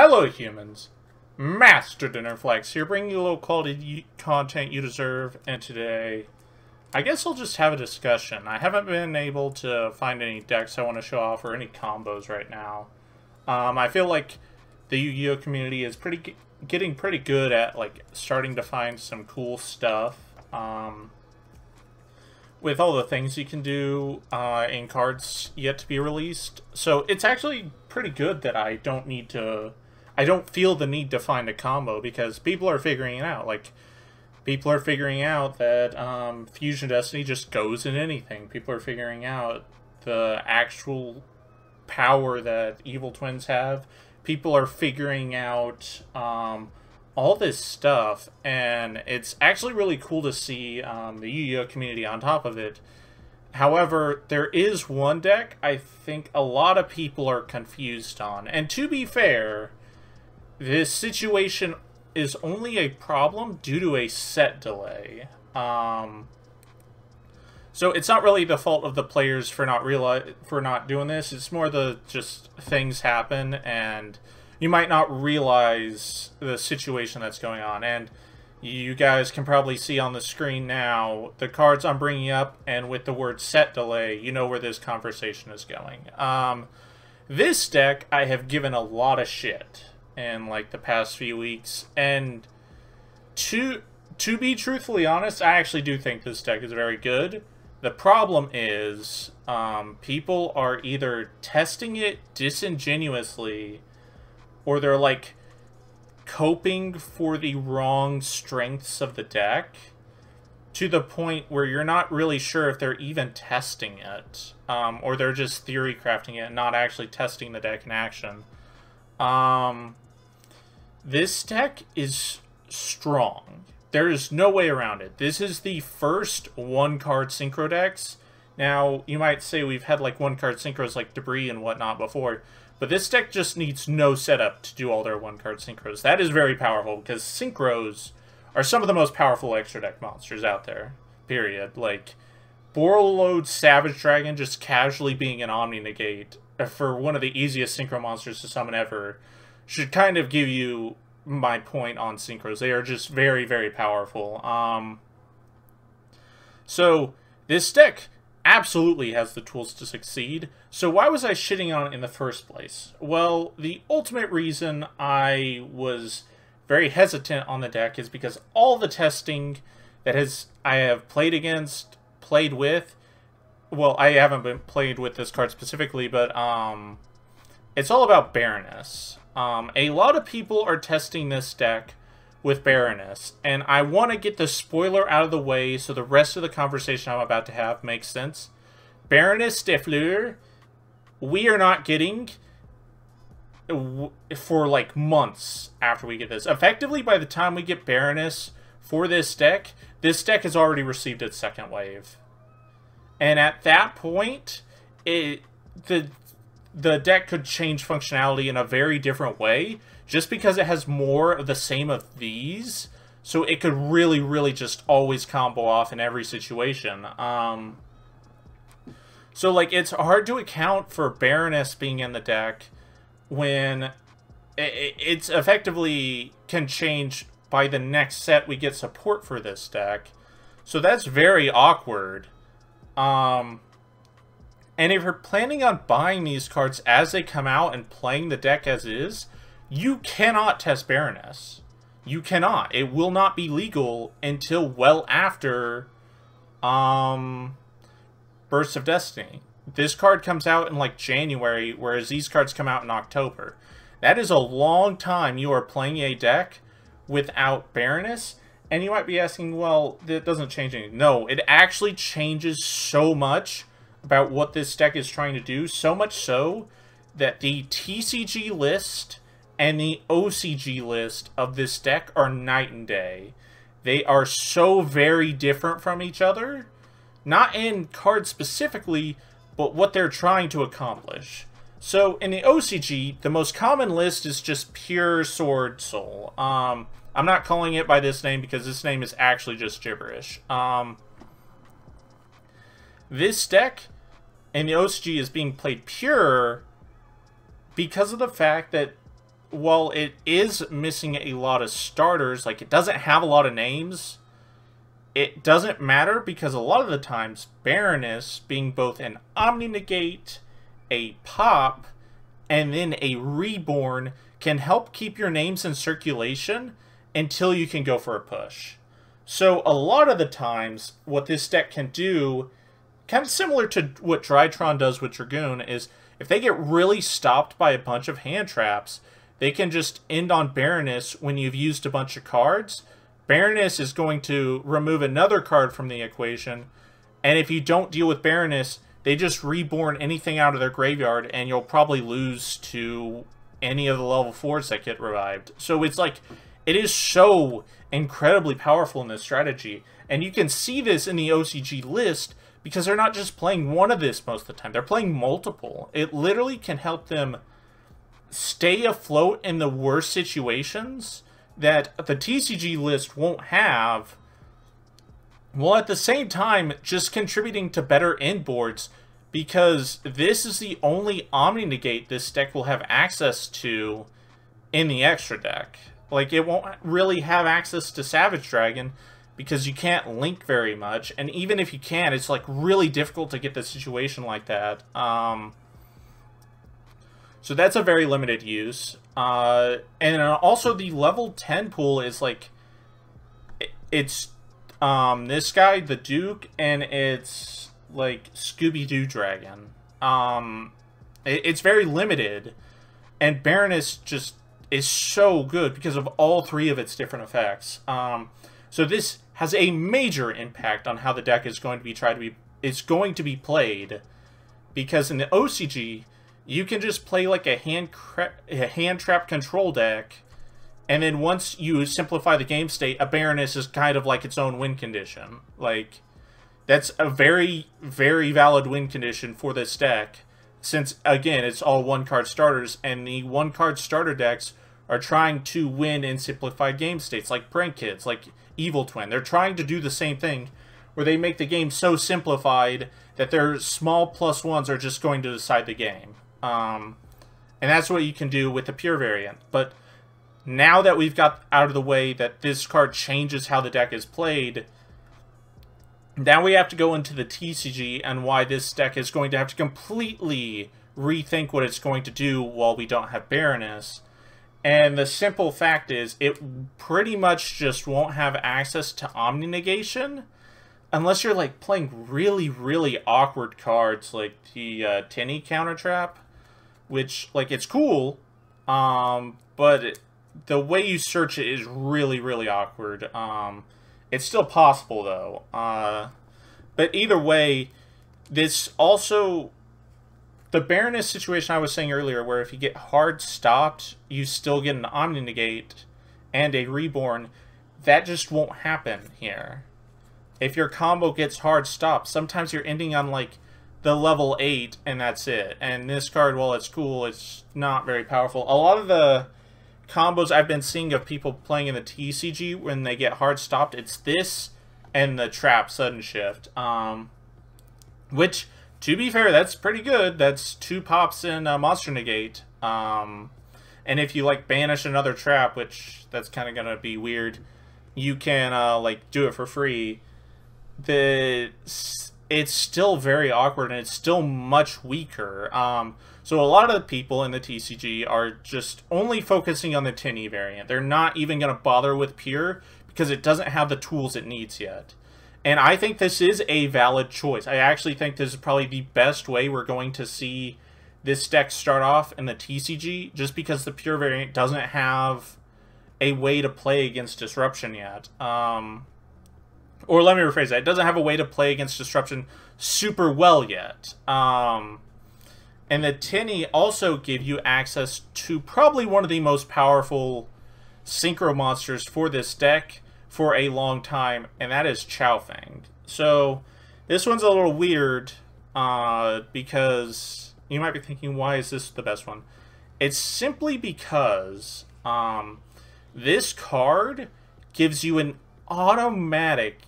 Hello humans, Master Dinnerflex here, bringing you low quality content you deserve, and today, I guess I'll just have a discussion. I haven't been able to find any decks I want to show off or any combos right now. I feel like the Yu-Gi-Oh community is getting pretty good at starting to find some cool stuff. With all the things you can do in cards yet to be released. So it's actually pretty good that I don't feel the need to find a combo, because people are figuring it out. People are figuring out that Fusion Destiny just goes in anything. People are figuring out the actual power that Evil Twins have. People are figuring out all this stuff, and it's actually really cool to see the Yu-Gi-Oh community on top of it. However, there is one deck I think a lot of people are confused on, and to be fair, this situation is only a problem due to a set delay. So it's not really the fault of the players for not doing this. It's more just things happen, and you might not realize the situation that's going on. And you guys can probably see on the screen now the cards I'm bringing up, and with the word set delay, you know where this conversation is going. This deck I have given a lot of shit in the past few weeks, and to be truthfully honest, I actually do think this deck is very good. The problem is people are either testing it disingenuously, or they're coping for the wrong strengths of the deck, to the point where you're not really sure if they're even testing it, or they're just theory crafting it and not actually testing the deck in action. This deck is strong. There is no way around it. This is the first one-card synchro decks. Now, you might say we've had one-card synchros like Debris and whatnot before, but this deck just needs no setup to do all their one-card synchros. That is very powerful, because synchros are some of the most powerful extra deck monsters out there, period. Borreload Savage Dragon just casually being an Omni-Negate for one of the easiest synchro monsters to summon ever should kind of give you my point on synchros. They are just very, very powerful. So, this deck absolutely has the tools to succeed. So why was I shitting on it in the first place? Well, the ultimate reason I was very hesitant on the deck is because all the testing that I have played against, played with, well, I haven't been played with this card specifically, but it's all about Baroness. A lot of people are testing this deck with Baroness, and I want to get the spoiler out of the way so the rest of the conversation I'm about to have makes sense. Baroness de Fleur, we are not getting for months after we get this. Effectively, by the time we get Baroness for this deck has already received its second wave. And at that point, the deck could change functionality in a very different way, just because it has more of the same of these, so it could really, really just always combo off in every situation. So, it's hard to account for Baroness being in the deck when it's effectively can change by the next set we get support for this deck. So that's very awkward. And if you're planning on buying these cards as they come out and playing the deck as is, you cannot test Baroness. You cannot. It will not be legal until well after Burst of Destiny. This card comes out in January, whereas these cards come out in October. That is a long time you are playing a deck without Baroness, and you might be asking, well, that doesn't change anything. No, it actually changes so much about what this deck is trying to do, so much so that the TCG list and the OCG list of this deck are night and day. They are so very different from each other, not in cards specifically, but what they're trying to accomplish. So in the OCG, the most common list is just pure Swordsoul. I'm not calling it by this name because this name is actually just gibberish. This deck in the OCG is being played pure because of the fact that while it is missing a lot of starters, like it doesn't have a lot of names, it doesn't matter because a lot of the times Baroness, being both an Omni-Negate, a pop, and then a reborn, can help keep your names in circulation until you can go for a push. So a lot of the times, what this deck can do, kind of similar to what Drytron does with Dragoon, is if they get really stopped by a bunch of hand traps, they can just end on Baroness when you've used a bunch of cards. Baroness is going to remove another card from the equation, and if you don't deal with Baroness, they just reborn anything out of their graveyard, and you'll probably lose to any of the level 4s that get revived. So it's like, it is so incredibly powerful in this strategy, and you can see this in the OCG list, because they're not just playing one of this most of the time, they're playing multiple. It literally can help them stay afloat in the worst situations that the TCG list won't have, while at the same time just contributing to better end boards, because this is the only Omni-Negate this deck will have access to in the extra deck. Like, it won't really have access to Savage Dragon because you can't link very much, and even if you can, it's like really difficult to get the situation like that. So that's a very limited use. And also the level 10 pool is like, it's this guy, the Duke, and it's like Scooby-Doo Dragon. It's very limited, and Baroness just is so good because of all three of its different effects. So this has a major impact on how the deck is going to be played, because in the OCG, you can just play like a hand trap control deck, and then once you simplify the game state, a Baroness is kind of like its own win condition. Like, that's a very, very valid win condition for this deck, since, again, it's all one-card starters, and the one-card starter decks are trying to win in simplified game states, like Prank Kids, like Evil Twin. They're trying to do the same thing, where they make the game so simplified that their small +1s are just going to decide the game. And that's what you can do with the pure variant. But now that we've got out of the way that this card changes how the deck is played, now we have to go into the TCG and why this deck is going to have to completely rethink what it's going to do while we don't have Baroness. And the simple fact is, it pretty much just won't have access to Omni-Negation unless you're like playing really, really awkward cards like the Tinny Counter Trap, which, like, it's cool, but the way you search it is really, really awkward. It's still possible, though. But either way, this also, the Baroness situation I was saying earlier, where if you get hard stopped, you still get an Omni-Negate and a Reborn, that just won't happen here. If your combo gets hard stopped, sometimes you're ending on, like, the level 8, and that's it. And this card, while it's cool, it's not very powerful. A lot of the combos I've been seeing of people playing in the TCG when they get hard stopped, it's this and the Trap Sudden Shift. Which, to be fair, that's pretty good. That's 2 pops in Monster Negate. And if you, like, banish another trap, which that's kind of going to be weird, you can, like, do it for free. It's still very awkward, and it's still much weaker. So a lot of the people in the TCG are just only focusing on the Tinny variant. They're not even going to bother with Pure because it doesn't have the tools it needs yet. And I think this is a valid choice. I actually think this is probably the best way we're going to see this deck start off in the TCG, just because the Pure variant doesn't have a way to play against Disruption yet. Or let me rephrase that. It doesn't have a way to play against Disruption super well yet. And the Tinny also give you access to probably one of the most powerful Synchro monsters for this deck for a long time, and that is Chowfang. So this one's a little weird because you might be thinking, why is this the best one? It's simply because this card gives you an automatic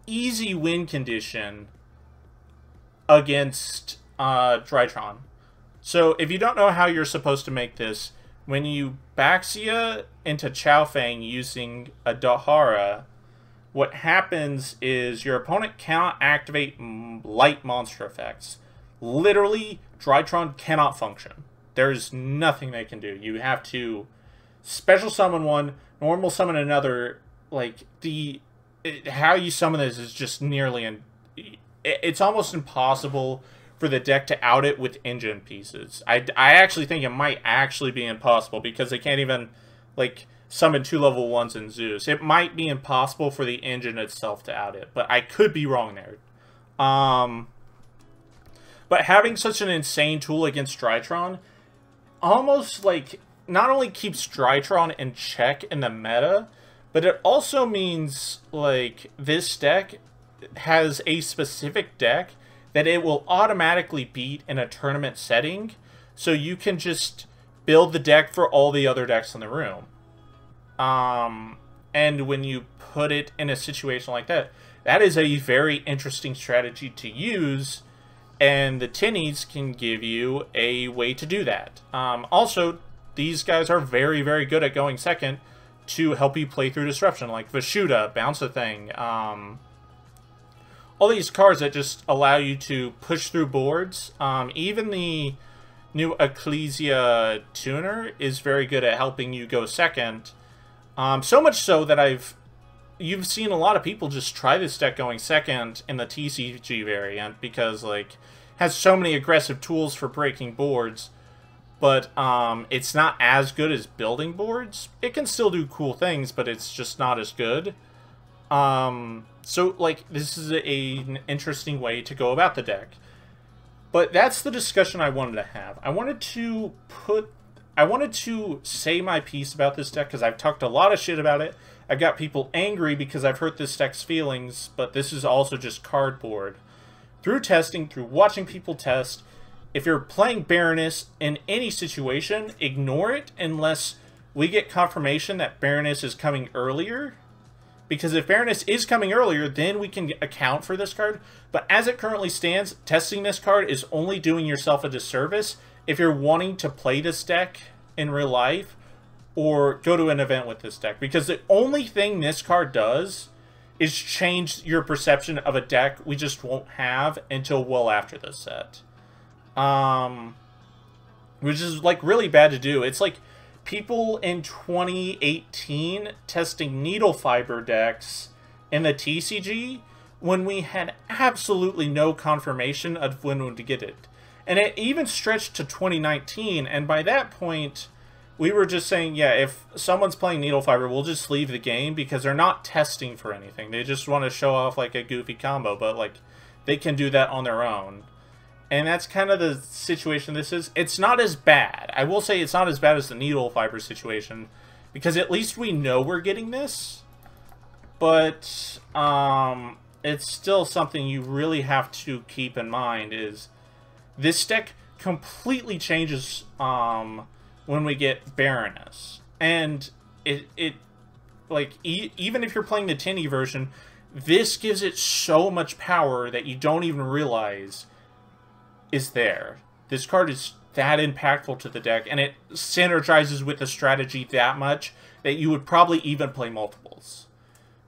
easy win condition against Drytron. So if you don't know how you're supposed to make this, when you Baxia into Chaofeng using a Dahara, what happens is your opponent cannot activate light monster effects. Literally, Drytron cannot function. There's nothing they can do. You have to special summon one, normal summon another. Like, how you summon this is just nearly... It's almost impossible for the deck to out it with engine pieces. I actually think it might actually be impossible because they can't even, like, summon 2 level 1s in Zeus. It might be impossible for the engine itself to out it, but I could be wrong there. But having such an insane tool against Drytron almost, like, not only keeps Drytron in check in the meta, but it also means, like, this deck has a specific deck that it will automatically beat in a tournament setting, so you can just build the deck for all the other decks in the room. And when you put it in a situation like that, that is a very interesting strategy to use, and the Tinnies can give you a way to do that. Also, these guys are very, very good at going second to help you play through disruption, like Vishuda, Bounce a Thing, all these cards that just allow you to push through boards. Even the new Ecclesia Tuner is very good at helping you go second. So much so that you've seen a lot of people just try this deck going second in the TCG variant because, like, it has so many aggressive tools for breaking boards, but it's not as good as building boards. It can still do cool things, but it's just not as good. So, like, this is an interesting way to go about the deck. But that's the discussion I wanted to have. I wanted to say my piece about this deck because I've talked a lot of shit about it. I've got people angry because I've hurt this deck's feelings, but this is also just cardboard. Through testing, through watching people test, if you're playing Baroness in any situation, ignore it unless we get confirmation that Baroness is coming earlier. Because if Baroness is coming earlier, then we can account for this card. But as it currently stands, testing this card is only doing yourself a disservice if you're wanting to play this deck in real life or go to an event with this deck. Because the only thing this card does is change your perception of a deck we just won't have until well after this set. Which is, like, really bad to do. It's like people in 2018 testing needle fiber decks in the TCG when we had absolutely no confirmation of when to get it. And it even stretched to 2019, and by that point, we were just saying, yeah, if someone's playing needle fiber, we'll just leave the game because they're not testing for anything. They just want to show off, like, a goofy combo, but, like, they can do that on their own. And that's kind of the situation this is. It's not as bad. I will say it's not as bad as the needle fiber situation, because at least we know we're getting this. But it's still something you really have to keep in mind is this deck completely changes when we get Baroness. And even if you're playing the Tinny version, this gives it so much power that you don't even realize is there. This card is that impactful to the deck, and it synergizes with the strategy that much that you would probably even play multiples.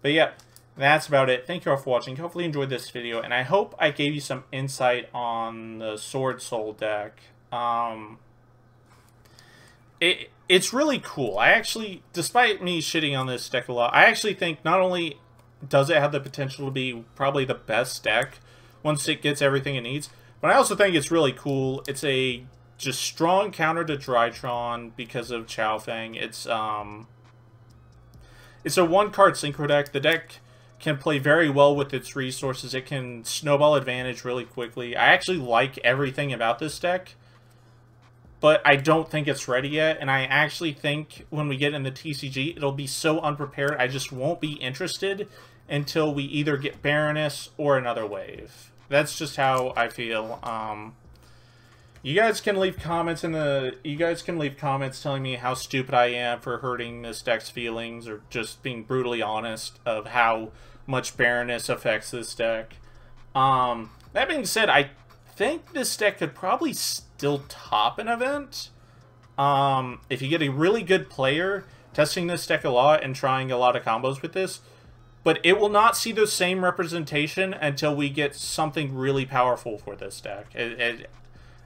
But yeah, that's about it. Thank you all for watching. Hopefully you enjoyed this video, and I hope I gave you some insight on the Swordsoul deck. It's really cool. I actually, despite me shitting on this deck a lot, I actually think not only does it have the potential to be probably the best deck once it gets everything it needs, but I also think it's really cool. It's a just strong counter to Drytron because of Chaofeng. It's a 1-card synchro deck. The deck can play very well with its resources. It can snowball advantage really quickly. I actually like everything about this deck, but I don't think it's ready yet, and I actually think when we get in the TCG, it'll be so unprepared, I just won't be interested until we either get Baroness or another wave. That's just how I feel. You guys can leave comments telling me how stupid I am for hurting this deck's feelings, or just being brutally honest of how much Baroness affects this deck. That being said, I think this deck could probably still top an event. if you get a really good player testing this deck a lot and trying a lot of combos with this, but it will not see the same representation until we get something really powerful for this deck.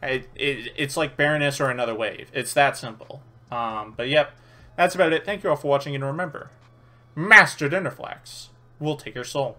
It's like Baroness or another wave. It's that simple. But yep, that's about it. Thank you all for watching, and remember, Master Dinnerflax will take your soul.